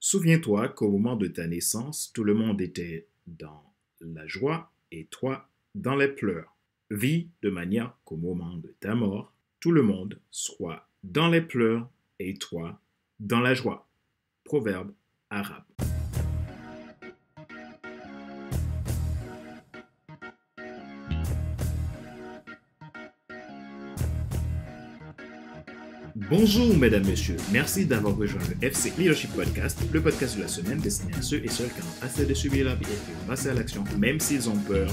Souviens-toi qu'au moment de ta naissance, tout le monde était dans la joie et toi dans les pleurs. Vis de manière qu'au moment de ta mort, tout le monde soit dans les pleurs et toi dans la joie. Proverbe arabe. Bonjour mesdames, messieurs, merci d'avoir rejoint le FC Leadership Podcast, le podcast de la semaine destiné à ceux et celles qui ont assez de subir la vie et qui passer à l'action, même s'ils ont peur,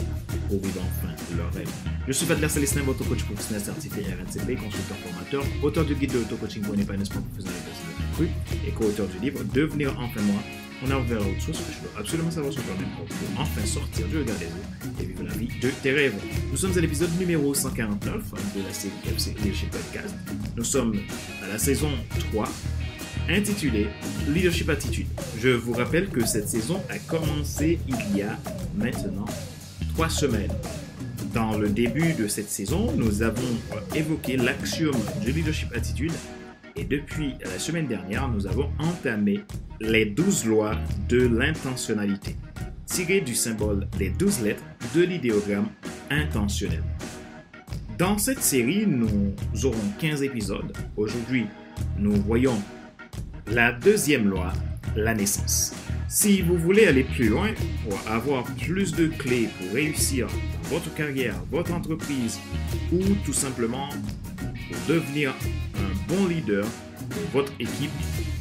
pour vivre enfin leur rêve. Je suis Fadler Célestin, votre coach professionnel certifié RNCP, consultant formateur, auteur du guide de l'auto-coaching pour un épanouissement professionnel et personnel accru et co-auteur du livre Devenir enfin moi. On a ouvert autre chose que je dois absolument savoir sur toi-même pour enfin sortir du regard des autres et vivre la vie de tes rêves. Nous sommes à l'épisode numéro 149 de la série FC Leadership Podcast. Nous sommes à la saison 3, intitulée Leadership Attitude. Je vous rappelle que cette saison a commencé il y a maintenant 3 semaines. Dans le début de cette saison, nous avons évoqué l'axiome du Leadership Attitude. Et depuis la semaine dernière, nous avons entamé les 12 lois de l'intentionnalité, tirées du symbole des 12 lettres de l'idéogramme intentionnel. Dans cette série, nous aurons 15 épisodes. Aujourd'hui, nous voyons la deuxième loi, la naissance. Si vous voulez aller plus loin pour avoir plus de clés pour réussir dans votre carrière, votre entreprise ou tout simplement pour devenir un bon leader de votre équipe,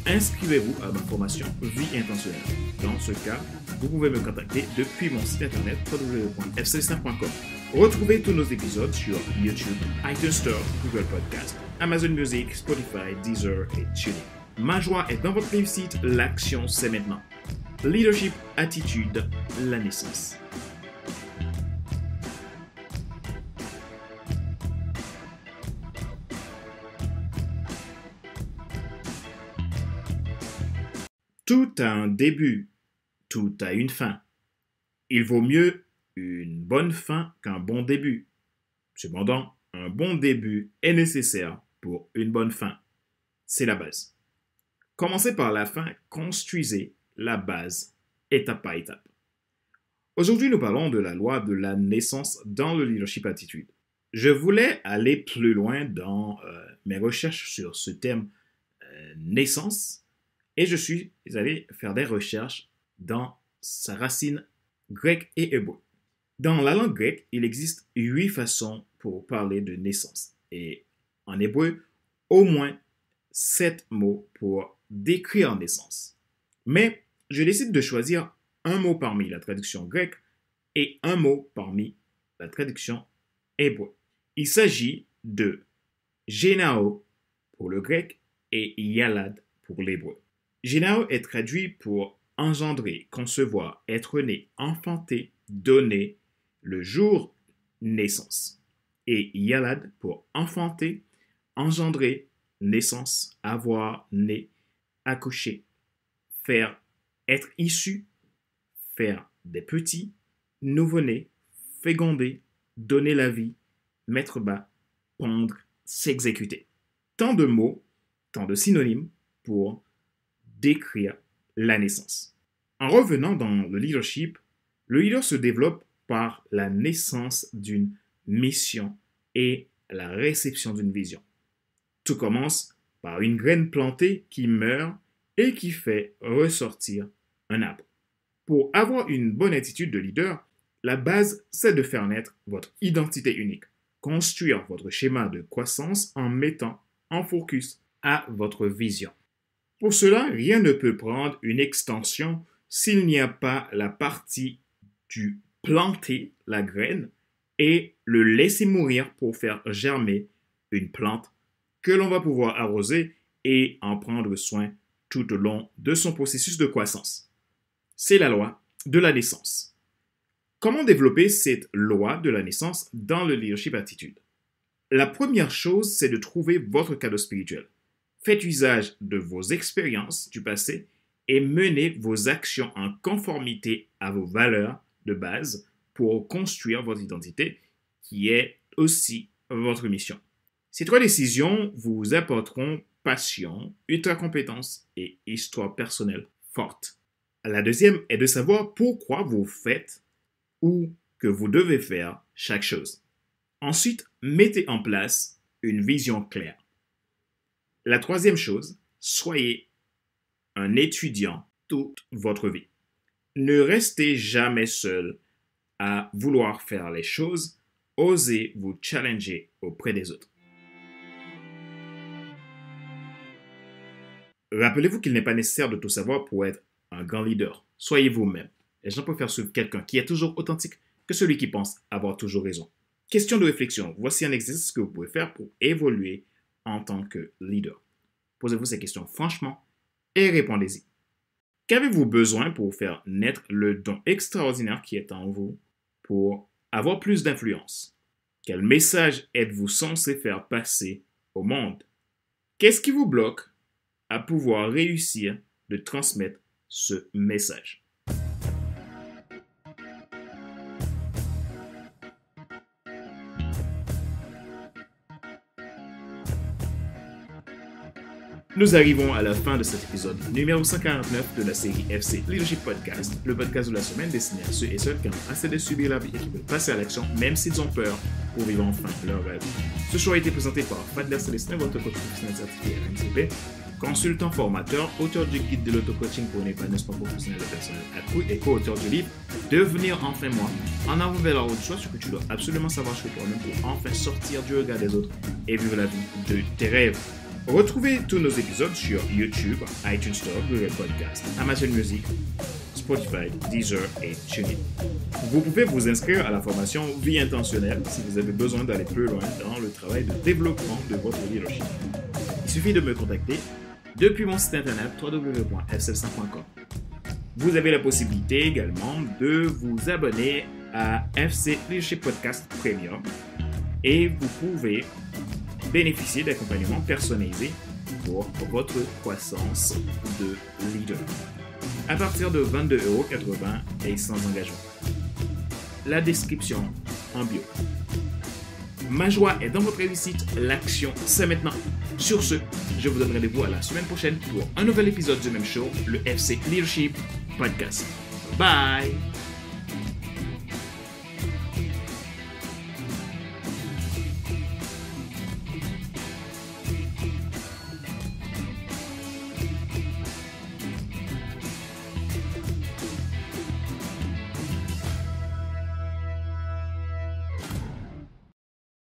inscrivez-vous à ma formation Vie intentionnelle. Dans ce cas, vous pouvez me contacter depuis mon site internet www.fcelestin.com. Retrouvez tous nos épisodes sur YouTube, iTunes Store, Google Podcast, Amazon Music, Spotify, Deezer et TuneIn. Ma joie est dans votre réussite, l'action c'est maintenant. Leadership, attitude, la naissance. Tout a un début, tout a une fin. Il vaut mieux une bonne fin qu'un bon début. Cependant, un bon début est nécessaire pour une bonne fin. C'est la base. Commencez par la fin, construisez la base étape par étape. Aujourd'hui, nous parlons de la loi de la naissance dans le leadership attitude. Je voulais aller plus loin dans mes recherches sur ce thème naissance. Et je suis allé faire des recherches dans sa racine grecque et hébreu. Dans la langue grecque, il existe 8 façons pour parler de naissance. Et en hébreu, au moins 7 mots pour décrire naissance. Mais je décide de choisir un mot parmi la traduction grecque et un mot parmi la traduction hébreu. Il s'agit de génao pour le grec et yalad pour l'hébreu. Génao est traduit pour engendrer, concevoir, être né, enfanter, donner, le jour naissance. Et yalad pour enfanter, engendrer, naissance, avoir, né, accoucher, faire, être issu, faire des petits, nouveau-né, féconder, donner la vie, mettre bas, pondre, s'exécuter. Tant de mots, tant de synonymes pour décrire la naissance. En revenant dans le leadership, le leader se développe par la naissance d'une mission et la réception d'une vision. Tout commence par une graine plantée qui meurt et qui fait ressortir un arbre. Pour avoir une bonne attitude de leader, la base, c'est de faire naître votre identité unique. Construire votre schéma de croissance en mettant en focus à votre vision. Pour cela, rien ne peut prendre une extension s'il n'y a pas la partie du planter la graine et le laisser mourir pour faire germer une plante que l'on va pouvoir arroser et en prendre soin tout au long de son processus de croissance. C'est la loi de la naissance. Comment développer cette loi de la naissance dans le leadership attitude? La première chose, c'est de trouver votre cadeau spirituel. Faites usage de vos expériences du passé et menez vos actions en conformité à vos valeurs de base pour construire votre identité qui est aussi votre mission. Ces 3 décisions vous apporteront passion, ultra-compétence et histoire personnelle forte. La deuxième est de savoir pourquoi vous faites ou que vous devez faire chaque chose. Ensuite, mettez en place une vision claire. La troisième chose, soyez un étudiant toute votre vie. Ne restez jamais seul à vouloir faire les choses. Osez vous challenger auprès des autres. Rappelez-vous qu'il n'est pas nécessaire de tout savoir pour être un grand leader. Soyez vous-même. Les gens préfèrent suivre quelqu'un qui est toujours authentique que celui qui pense avoir toujours raison. Question de réflexion. Voici un exercice que vous pouvez faire pour évoluer en tant que leader. Posez-vous ces questions franchement et répondez-y. Qu'avez-vous besoin pour faire naître le don extraordinaire qui est en vous pour avoir plus d'influence? Quel message êtes-vous censé faire passer au monde? Qu'est-ce qui vous bloque à pouvoir réussir de transmettre ce message? Nous arrivons à la fin de cet épisode numéro 149 de la série FC Leadership Podcast, le podcast de la semaine destiné à ceux et celles qui ont assez de subir la vie et qui veulent passer à l'action même s'ils ont peur pour vivre enfin leur rêve. Ce show a été présenté par Fadler Célestin, votre coach professionnel certifié RNCP, consultant formateur, auteur du guide de l'auto-coaching pour un épanouissement professionnel et personnel accru et co-auteur du livre Devenir enfin moi, en avant vers la route du choix, ce que tu dois absolument savoir sur toi-même pour enfin sortir du regard des autres et vivre la vie de tes rêves. Retrouvez tous nos épisodes sur YouTube, iTunes Store, Google Podcast, Amazon Music, Spotify, Deezer et TuneIn. Vous pouvez vous inscrire à la formation Vie intentionnelle si vous avez besoin d'aller plus loin dans le travail de développement de votre leadership. Il suffit de me contacter depuis mon site internet www.fcelsan.com. Vous avez la possibilité également de vous abonner à FC Leadership Podcast Premium et vous pouvez bénéficier d'accompagnement personnalisé pour votre croissance de leader. À partir de 22,80 € et sans engagement. La description en bio. Ma joie est dans votre réussite, l'action c'est maintenant. Sur ce, je vous donne rendez-vous à la semaine prochaine pour un nouvel épisode du même show, le FC Leadership Podcast. Bye!